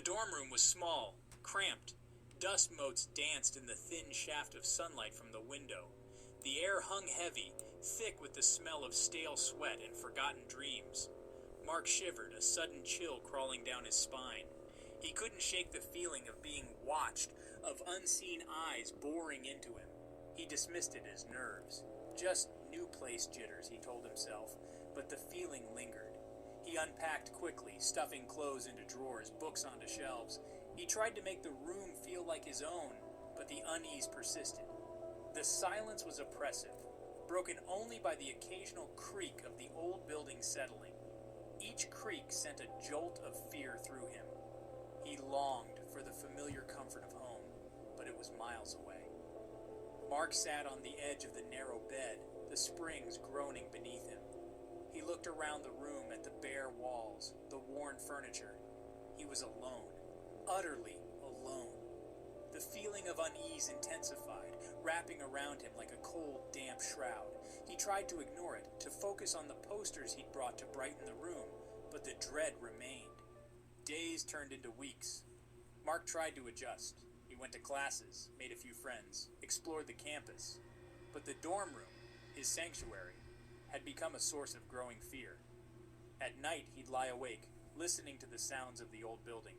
The dorm room was small, cramped. Dust motes danced in the thin shaft of sunlight from the window. The air hung heavy, thick with the smell of stale sweat and forgotten dreams. Mark shivered, a sudden chill crawling down his spine. He couldn't shake the feeling of being watched, of unseen eyes boring into him. He dismissed it as nerves. Just new place jitters, he told himself, but the feeling lingered. He unpacked quickly, stuffing clothes into drawers, books onto shelves. He tried to make the room feel like his own, but the unease persisted. The silence was oppressive, broken only by the occasional creak of the old building settling. Each creak sent a jolt of fear through him. He longed for the familiar comfort of home, but it was miles away. Mark sat on the edge of the narrow bed, the springs groaning beneath him. He looked around the room at the bare walls, the worn furniture. He was alone, utterly alone. The feeling of unease intensified, wrapping around him like a cold, damp shroud. He tried to ignore it, to focus on the posters he'd brought to brighten the room, but the dread remained. Days turned into weeks. Mark tried to adjust. He went to classes, made a few friends, explored the campus. But the dorm room, his sanctuary, had become a source of growing fear. At night, he'd lie awake, listening to the sounds of the old building.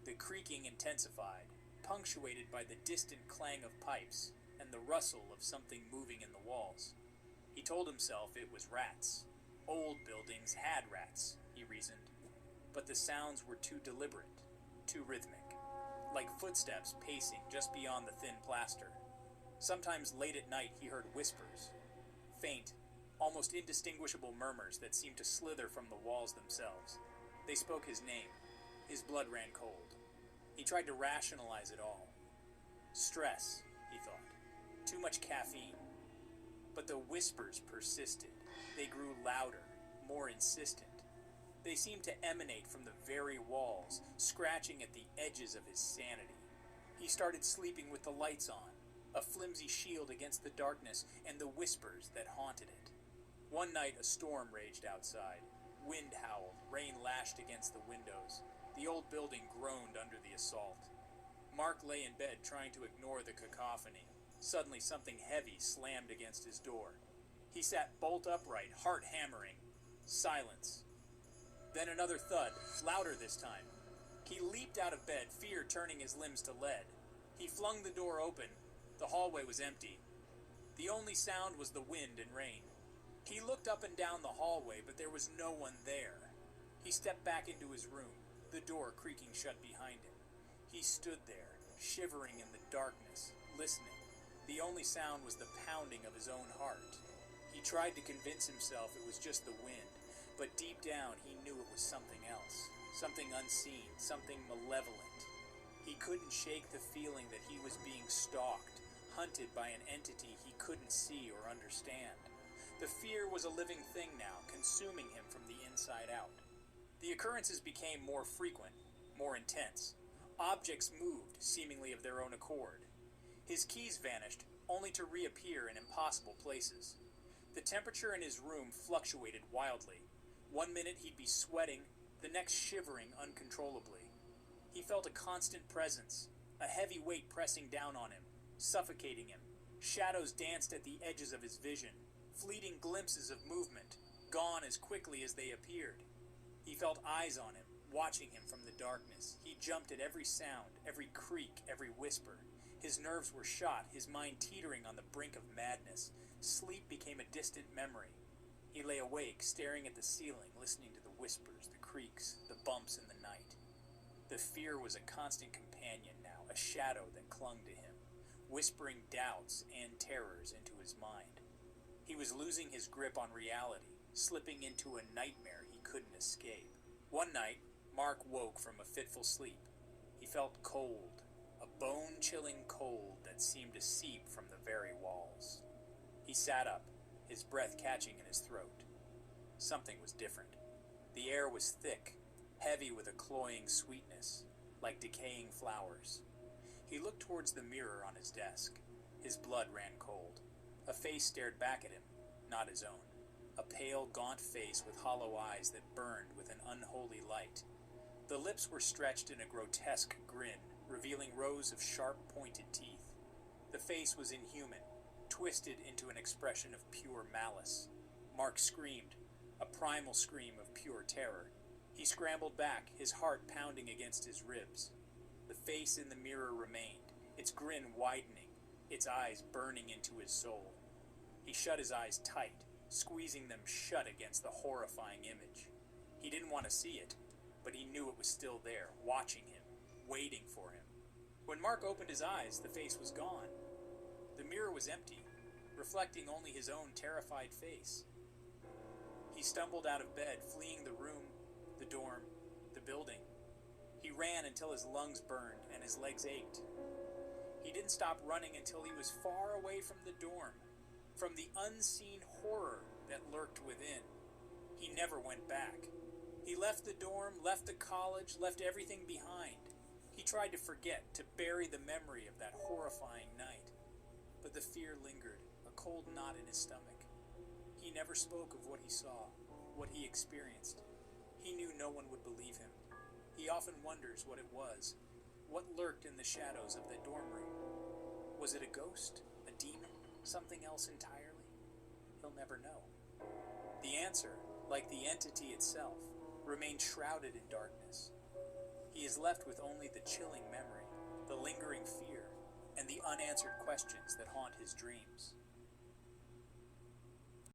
The creaking intensified, punctuated by the distant clang of pipes and the rustle of something moving in the walls. He told himself it was rats. Old buildings had rats, he reasoned. But the sounds were too deliberate, too rhythmic, like footsteps pacing just beyond the thin plaster. Sometimes late at night he heard whispers, faint, almost indistinguishable murmurs that seemed to slither from the walls themselves. They spoke his name. His blood ran cold. He tried to rationalize it all. Stress, he thought. Too much caffeine. But the whispers persisted. They grew louder, more insistent. They seemed to emanate from the very walls, scratching at the edges of his sanity. He started sleeping with the lights on, a flimsy shield against the darkness and the whispers that haunted it. One night a storm raged outside. Wind howled, rain lashed against the windows. The old building groaned under the assault. Mark lay in bed trying to ignore the cacophony. Suddenly something heavy slammed against his door. He sat bolt upright, heart hammering. Silence. Then another thud, louder this time. He leaped out of bed, fear turning his limbs to lead. He flung the door open. The hallway was empty. The only sound was the wind and rain. He looked up and down the hallway, but there was no one there. He stepped back into his room, the door creaking shut behind him. He stood there, shivering in the darkness, listening. The only sound was the pounding of his own heart. He tried to convince himself it was just the wind, but deep down he knew it was something else, something unseen, something malevolent. He couldn't shake the feeling that he was being stalked, hunted by an entity he couldn't see or understand. The fear was a living thing now, consuming him from the inside out. The occurrences became more frequent, more intense. Objects moved, seemingly of their own accord. His keys vanished, only to reappear in impossible places. The temperature in his room fluctuated wildly. 1 minute he'd be sweating, the next shivering uncontrollably. He felt a constant presence, a heavy weight pressing down on him, suffocating him. Shadows danced at the edges of his vision, fleeting glimpses of movement, gone as quickly as they appeared. He felt eyes on him, watching him from the darkness. He jumped at every sound, every creak, every whisper. His nerves were shot, his mind teetering on the brink of madness. Sleep became a distant memory. He lay awake, staring at the ceiling, listening to the whispers, the creaks, the bumps in the night. The fear was a constant companion now, a shadow that clung to him, whispering doubts and terrors into his mind. He was losing his grip on reality, slipping into a nightmare he couldn't escape. One night, Mark woke from a fitful sleep. He felt cold, a bone-chilling cold that seemed to seep from the very walls. He sat up, his breath catching in his throat. Something was different. The air was thick, heavy with a cloying sweetness, like decaying flowers. He looked towards the mirror on his desk. His blood ran cold. A face stared back at him, not his own. A pale, gaunt face with hollow eyes that burned with an unholy light. The lips were stretched in a grotesque grin, revealing rows of sharp, pointed teeth. The face was inhuman, twisted into an expression of pure malice. Mark screamed, a primal scream of pure terror. He scrambled back, his heart pounding against his ribs. The face in the mirror remained, its grin widening, its eyes burning into his soul. He shut his eyes tight, squeezing them shut against the horrifying image. He didn't want to see it, but he knew it was still there, watching him, waiting for him. When Mark opened his eyes, the face was gone. The mirror was empty, reflecting only his own terrified face. He stumbled out of bed, fleeing the room, the dorm, the building. He ran until his lungs burned and his legs ached. He didn't stop running until he was far away from the dorm, from the unseen horror that lurked within. He never went back. He left the dorm, left the college, left everything behind. He tried to forget, to bury the memory of that horrifying night. But the fear lingered, a cold knot in his stomach. He never spoke of what he saw, what he experienced. He knew no one would believe him. He often wonders what it was, what lurked in the shadows of that dorm room. Was it a ghost, a demon, something else entirely? He'll never know. The answer, like the entity itself, remained shrouded in darkness. He is left with only the chilling memory, the lingering fear, and the unanswered questions that haunt his dreams.